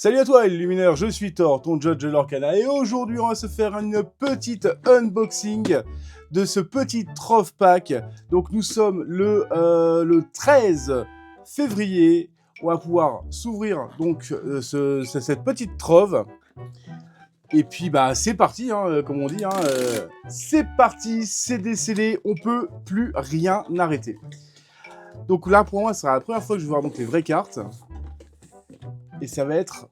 Salut à toi, Illuminaire, je suis Thor, ton judge de l'Orcana, et aujourd'hui on va se faire une petite unboxing de ce petit trove pack. Donc nous sommes le 13 février, on va pouvoir s'ouvrir donc cette petite trove. Et puis bah c'est parti, hein, comme on dit, hein, c'est parti, c'est décellé, on peut plus rien arrêter. Donc là pour moi, ce sera la première fois que je vais voir donc les vraies cartes. Et ça va être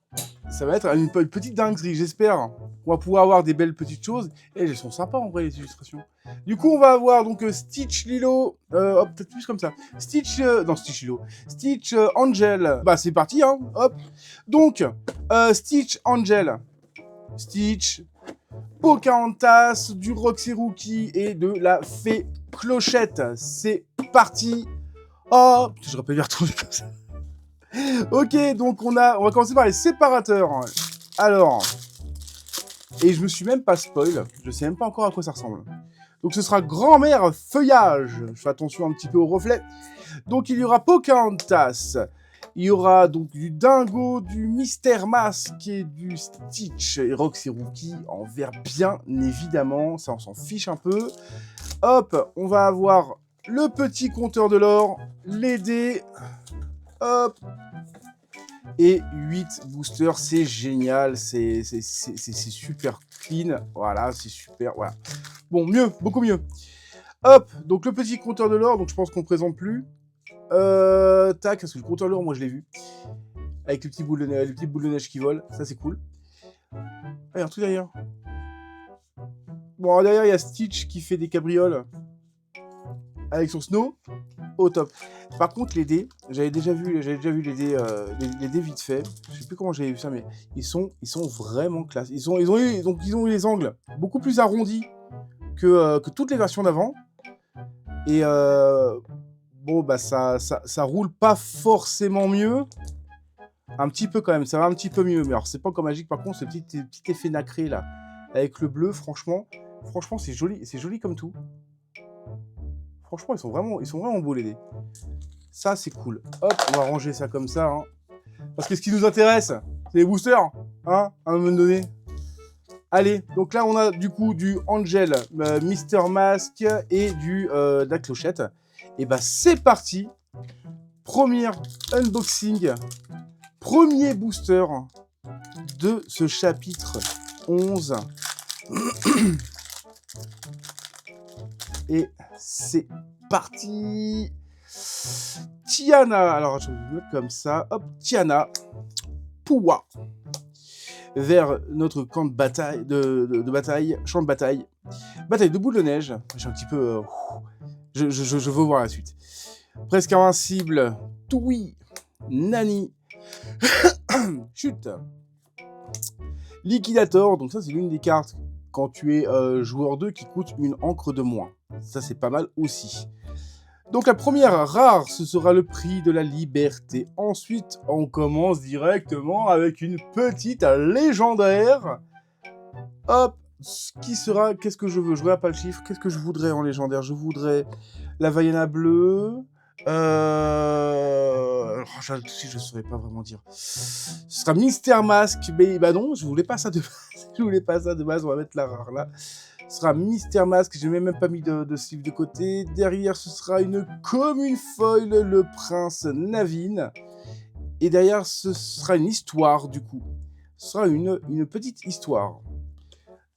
une petite dinguerie, j'espère. On va pouvoir avoir des belles petites choses. Et elles sont sympas en vrai, les illustrations. Du coup, on va avoir donc Stitch Lilo. Hop, peut-être plus comme ça. Stitch. Non, Stitch Lilo. Stitch Angel. Bah, c'est parti, hein. Hop. Donc, Stitch Angel. Stitch. Pocahontas, du Roxy Rookie et de la Fée Clochette. C'est parti. Oh, putain, j'aurais pas dû retourner comme ça. Ok, donc on va commencer par les séparateurs. Alors, et je me suis même pas spoil, je sais même pas encore à quoi ça ressemble. Donc ce sera grand-mère feuillage. Je fais attention un petit peu au reflet. Donc il y aura Pocahontas. Il y aura donc du Dingo, du Mystère Masque et du Stitch et Roxy Rookie en vert bien évidemment. Ça on s'en fiche un peu. Hop, on va avoir le petit compteur de l'or, les dés. Hop. Et 8 boosters, c'est génial, c'est super clean, voilà, c'est super, voilà. Bon, mieux, beaucoup mieux. Hop, donc le petit compteur de l'or, donc je pense qu'on ne présente plus. Tac, parce que le compteur de l'or, moi je l'ai vu. Avec les petites boules de neige qui volent, ça c'est cool. Ah, il y a un truc derrière. Bon, derrière, il y a Stitch qui fait des cabrioles avec son snow. Au top. Par contre, les dés, j'avais déjà vu les dés vite fait. Je sais plus comment j'avais vu ça, mais ils sont vraiment classe. Ils ont eu les angles beaucoup plus arrondis que toutes les versions d'avant. Et bon, bah ça roule pas forcément mieux. Un petit peu quand même, ça va un petit peu mieux. Mais alors, c'est pas encore magique. Par contre, ce petit effet nacré là, avec le bleu, franchement, c'est joli comme tout. Franchement, ils sont vraiment beaux les dés. Ça, c'est cool. Hop, on va ranger ça comme ça. Hein. Parce que ce qui nous intéresse, c'est les boosters. Hein, à un moment donné. Allez, donc là, on a du coup du Angel, Mr. Mask et de la clochette. Et bah, c'est parti. Premier unboxing. Premier booster de ce chapitre 11. Et c'est parti. Tiana, alors je vais le mettre comme ça, hop, Tiana, Pouwa, vers notre camp de bataille, de bataille, champ de bataille, bataille de boules de neige, j'ai un petit peu, je veux voir la suite. Presque invincible, Toui, Nani, chute, Liquidator, donc ça c'est l'une des cartes quand tu es joueur 2 qui coûte une encre de moins, ça c'est pas mal aussi. Donc la première rare, ce sera le prix de la liberté. Ensuite, on commence directement avec une petite légendaire. Hop, qui sera... Qu'est-ce que je veux? Je regarde pas le chiffre. Qu'est-ce que je voudrais en légendaire? Je voudrais la Vaiana bleue. Je ne saurais pas vraiment dire. Ce sera Mystère Masque. Mais bah non, je voulais pas ça de base. Je voulais pas ça de base. On va mettre la rare là. Ce sera Mystère Masque, je n'ai même pas mis de sleeve de côté. Derrière, ce sera une commune foil, le prince Navin. Et derrière, ce sera une histoire, du coup. Ce sera une petite histoire.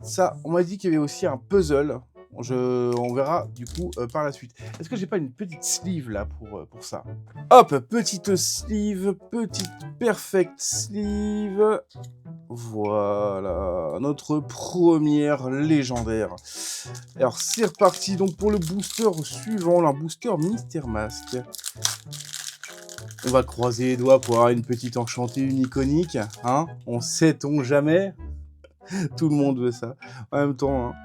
Ça, on m'a dit qu'il y avait aussi un puzzle. On verra, du coup, par la suite. Est-ce que j'ai pas une petite sleeve, là, pour ça? Hop, petite sleeve, petite perfect sleeve. Voilà, notre première légendaire. Alors c'est reparti donc pour le booster suivant, un booster Mystère Masque. On va croiser les doigts pour avoir une petite enchantée, une iconique, hein. On sait-on jamais. Tout le monde veut ça. En même temps, hein,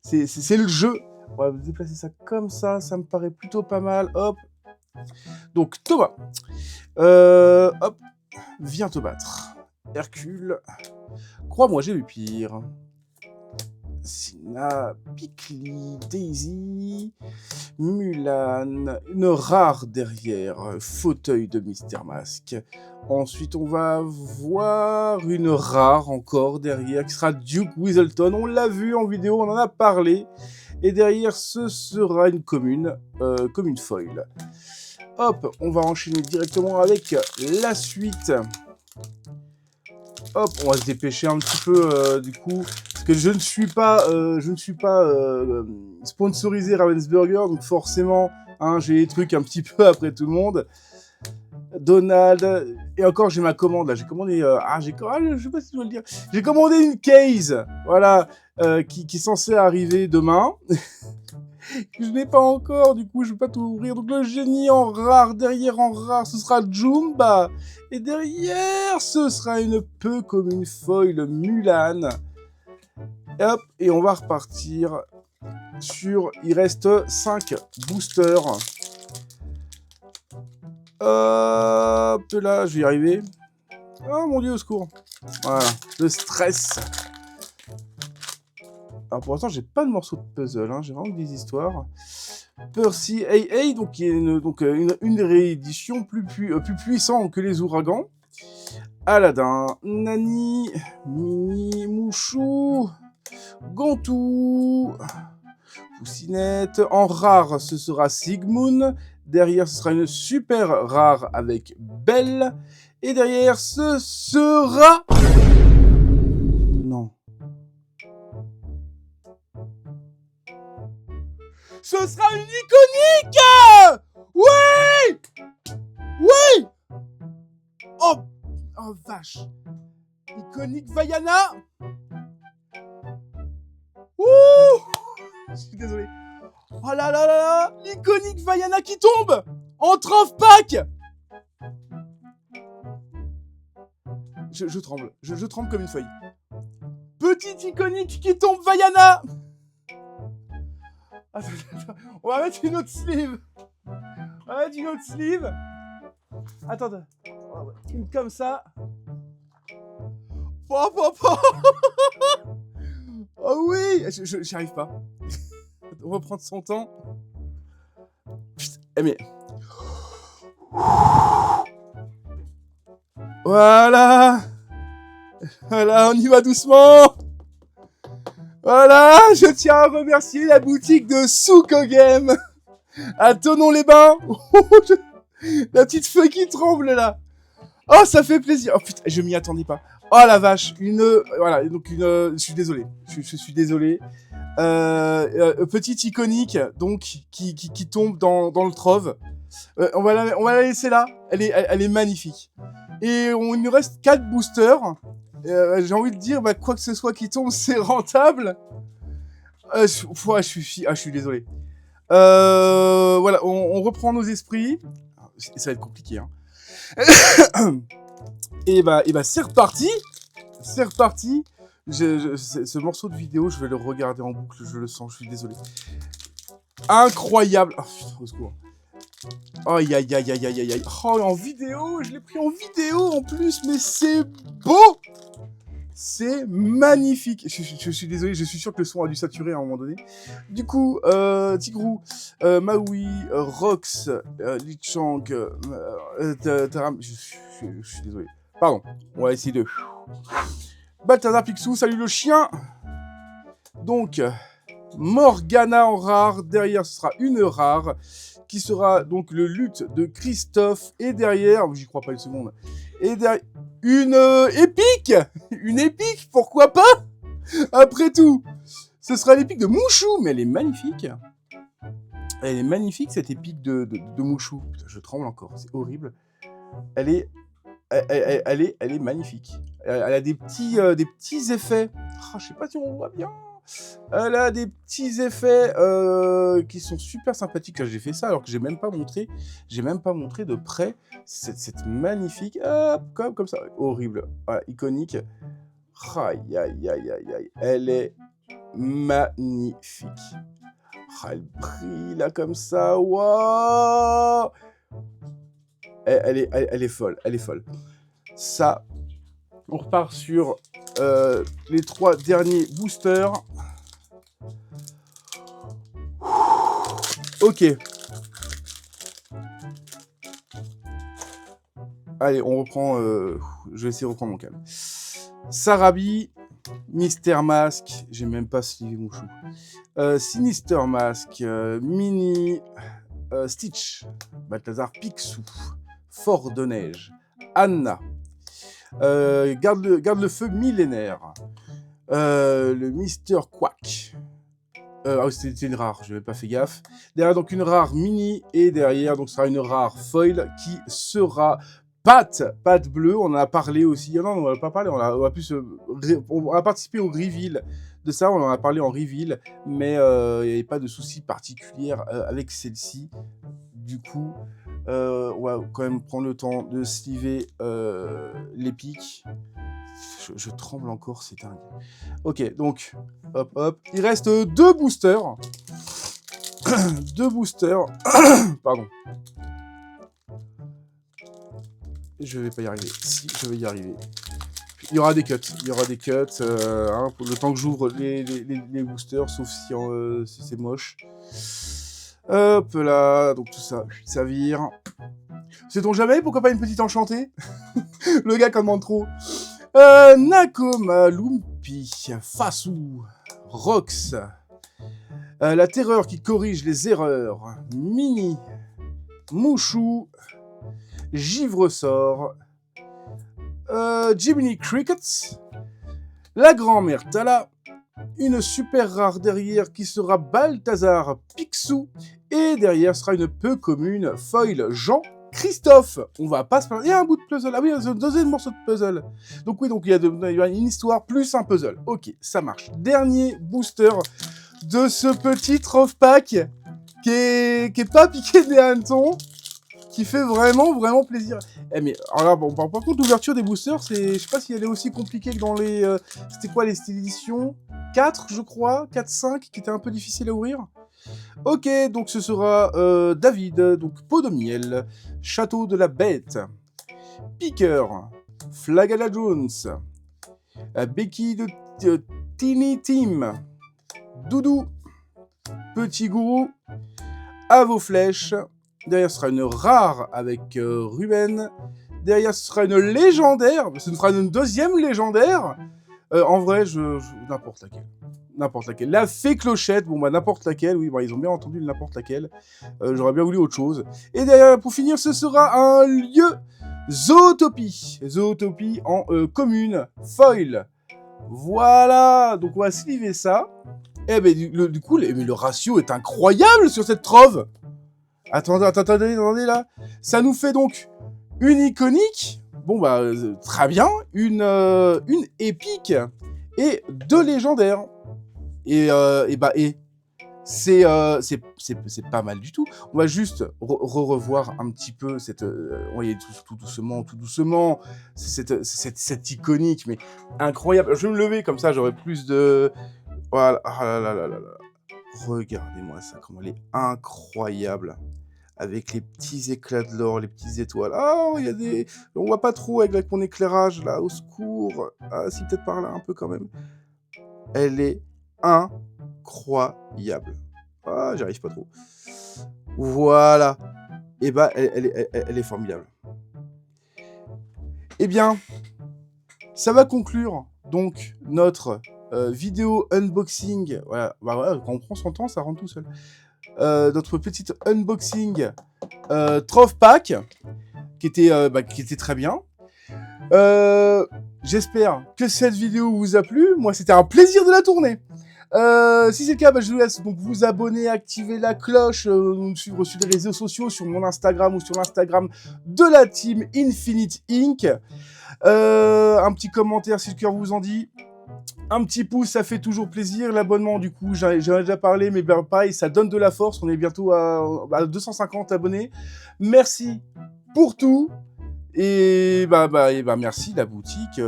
c'est le jeu. On va déplacer ça comme ça me paraît plutôt pas mal. Hop. Donc Thomas, hop, viens te battre. Hercule. Crois-moi, j'ai eu pire. Sina, Pikli, Daisy, Mulan, une rare derrière, fauteuil de Mister Mask. Ensuite, on va voir une rare encore derrière, qui sera Duke Weaselton. On l'a vu en vidéo, on en a parlé. Et derrière, ce sera une commune foil. Hop, on va enchaîner directement avec la suite. Hop, on va se dépêcher un petit peu du coup, parce que je ne suis pas sponsorisé Ravensburger, donc forcément, hein, j'ai des trucs un petit peu après tout le monde. Donald, et encore j'ai ma commande là, j'ai commandé, je sais pas si je dois le dire, j'ai commandé une case, voilà, qui est censée arriver demain. Je n'ai pas encore, du coup je ne peux pas tout ouvrir. Donc le génie en rare, derrière en rare, ce sera Jumba. Et derrière, ce sera une peu comme une foil Mulan. Et hop, et on va repartir sur... Il reste 5 boosters. Hop, là, je vais y arriver. Oh mon dieu, au secours. Voilà, le stress. Alors pour l'instant, j'ai pas de morceau de puzzle, hein, j'ai vraiment des histoires. Percy AA, donc qui est une réédition plus puissante que les ouragans. Aladdin, Nani, Mini, Mouchou, Gantou, Poussinette. En rare, ce sera Sigmund. Derrière, ce sera une super rare avec Belle. Et derrière, ce sera... Non. Ce sera une iconique! Oui! Oui! Oh! Oh vache! Iconique Vaiana! Ouh! Je suis désolé. Oh là là là là! L'iconique Vaiana qui tombe! En troph pack! Je tremble. Je tremble comme une feuille. Petite iconique qui tombe Vaiana! Attends. On va mettre une autre sleeve. Attends. Une comme ça. Oh oui! J'y arrive pas. On va prendre son temps. Putain, mais... Voilà, on y va doucement. Voilà, je tiens à remercier la boutique de Souko Game à Thonon-les-Bains. La petite feuille qui tremble là. Oh, ça fait plaisir. Oh putain, je m'y attendais pas. Oh la vache, je suis désolé. Je suis désolé. Petite iconique, donc, qui tombe dans le trove. On va la laisser là. Elle est magnifique. Et il nous reste 4 boosters. J'ai envie de dire, quoi que ce soit qui tombe, c'est rentable. Je suis désolé. Voilà, on reprend nos esprits. Ça va être compliqué, hein. Et c'est reparti. Ce morceau de vidéo, je vais le regarder en boucle, je le sens, je suis désolé. Incroyable. Oh putain, au secours. Aïe. Oh, en vidéo, je l'ai pris en vidéo en plus, mais c'est beau. C'est magnifique. Je suis désolé, je suis sûr que le son a dû saturer à un moment donné. Du coup, Tigrou, Maui, Rox, Li Chang, Taram... Je suis désolé. Pardon, on va essayer de... Balthazar Picsou, salut le chien. Donc, Morgana en rare. Derrière, ce sera une rare. Qui sera donc le lutte de Christophe. Et derrière, j'y crois pas une seconde. Et derrière, une épique. Une épique, pourquoi pas? Après tout, ce sera l'épique de Mouchou. Mais elle est magnifique. Elle est magnifique, cette épique de Mouchou. Putain, je tremble encore, c'est horrible. Elle est magnifique. Elle a des petits effets. Oh, je sais pas si on voit bien. Elle a des petits effets qui sont super sympathiques. Là, j'ai fait ça alors que j'ai même pas montré de près cette magnifique. Hop, comme ça. Horrible. Voilà, iconique. Aïe. Elle est magnifique. Elle brille là comme ça. Waouh! Elle est folle. Ça, on repart sur les 3 derniers boosters. Ok. Allez, on reprend... je vais essayer de reprendre mon calme. Sarabi, Mister Mask, j'ai même pas slivé mon chou. Sinister Mask, Mini, Stitch, Balthazar Picsou, Fort de Neige, Anna, garde le feu millénaire, le Mister Quack. Ah, c'était une rare, je n'avais pas fait gaffe. Derrière, donc une rare mini, et derrière, donc, sera une rare foil qui sera Pâte bleue. On en a parlé aussi. Non, on n'en a pas parlé, on a participé au reveal de ça, on en a parlé en reveal, mais il n'y avait pas de souci particulier avec celle-ci. Du coup, on va quand même prendre le temps de sliver les pics. Je tremble encore, c'est dingue. Ok, donc, hop, hop. Il reste 2 boosters. 2 boosters. Pardon. Je vais pas y arriver. Si, je vais y arriver. Il y aura des cuts. Il y aura des cuts. Pour le temps que j'ouvre les boosters, sauf si c'est moche. Hop là. Donc tout ça, ça vire. Sait-on jamais? Pourquoi pas une petite enchantée? Le gars qui en demande trop. Nakoma, Lumpi, Fasu, Rox, la terreur qui corrige les erreurs, Mini, Mouchou, Givre-sort, Jiminy Crickets, la grand-mère Tala, une super rare derrière qui sera Balthazar Picsou, et derrière sera une peu commune foil Jean Christophe. On va pas se parler. Il y a un bout de puzzle. Ah oui, un deuxième morceau de puzzle. Donc oui, donc il y a une histoire plus un puzzle. Ok, ça marche. Dernier booster de ce petit troph pack qui est pas piqué des hannetons, qui fait vraiment plaisir. Eh mais alors là, bon, par contre, l'ouverture des boosters, je sais pas si elle est aussi compliquée que dans les... c'était quoi les éditions 4, je crois, 4-5, qui étaient un peu difficiles à ouvrir. Ok, donc ce sera David, donc Pot de Miel, Château de la Bête, Piqueur, Flagala Jones, Becky de Teeny Team, Doudou, Petit Gourou, à vos flèches. Derrière, ce sera une rare avec Ruben. Derrière, ce sera une légendaire. Ce sera une deuxième légendaire. En vrai, n'importe laquelle. N'importe laquelle. La fée clochette, bon bah n'importe laquelle, oui, bah, ils ont bien entendu n'importe laquelle. J'aurais bien voulu autre chose. Et derrière, pour finir, ce sera un lieu Zootopie. Zootopie en commune, foil. Voilà, donc on va sliver ça. Eh ben du coup, le ratio est incroyable sur cette trove. Attendez là. Ça nous fait donc une iconique, bon bah très bien, une épique et 2 légendaires. C'est pas mal du tout. On va juste revoir un petit peu cette... on y est tout doucement. Cette iconique, mais incroyable. Je vais me lever comme ça, j'aurai plus de... Voilà. Ah là. Regardez-moi ça, comment elle est incroyable. Avec les petits éclats de l'or, les petites étoiles. Ah, il y a des... On voit pas trop avec mon éclairage, là, au secours. Ah, si, peut-être par là, un peu quand même. Elle est incroyable. Ah, j'y arrive pas trop. Voilà. Et bah, elle est formidable. Eh bien, ça va conclure, donc, notre vidéo unboxing. Voilà, bah voilà, quand on prend son temps, ça rentre tout seul. Notre petite unboxing troph pack qui était très bien. J'espère que cette vidéo vous a plu. Moi, c'était un plaisir de la tourner. Si c'est le cas, je vous laisse donc vous abonner, activer la cloche, nous suivre sur les réseaux sociaux, sur mon Instagram ou sur l'Instagram de la team Infinite Inc. Un petit commentaire si le cœur vous en dit. Un petit pouce, ça fait toujours plaisir. L'abonnement, du coup, j'en ai déjà parlé, mais ben, pareil, ça donne de la force. On est bientôt à 250 abonnés. Merci pour tout. Et merci la boutique,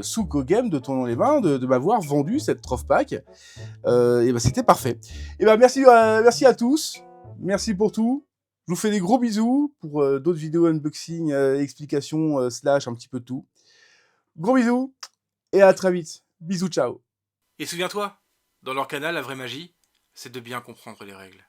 Suko Game de Ton Nom les Mains de m'avoir vendu cette troph pack. C'était parfait. Et merci à tous. Merci pour tout. Je vous fais des gros bisous pour d'autres vidéos unboxing, explications, slash, un petit peu de tout. Gros bisous. Et à très vite. Bisous, ciao. Et souviens-toi, dans leur canal La Vraie Magie, c'est de bien comprendre les règles.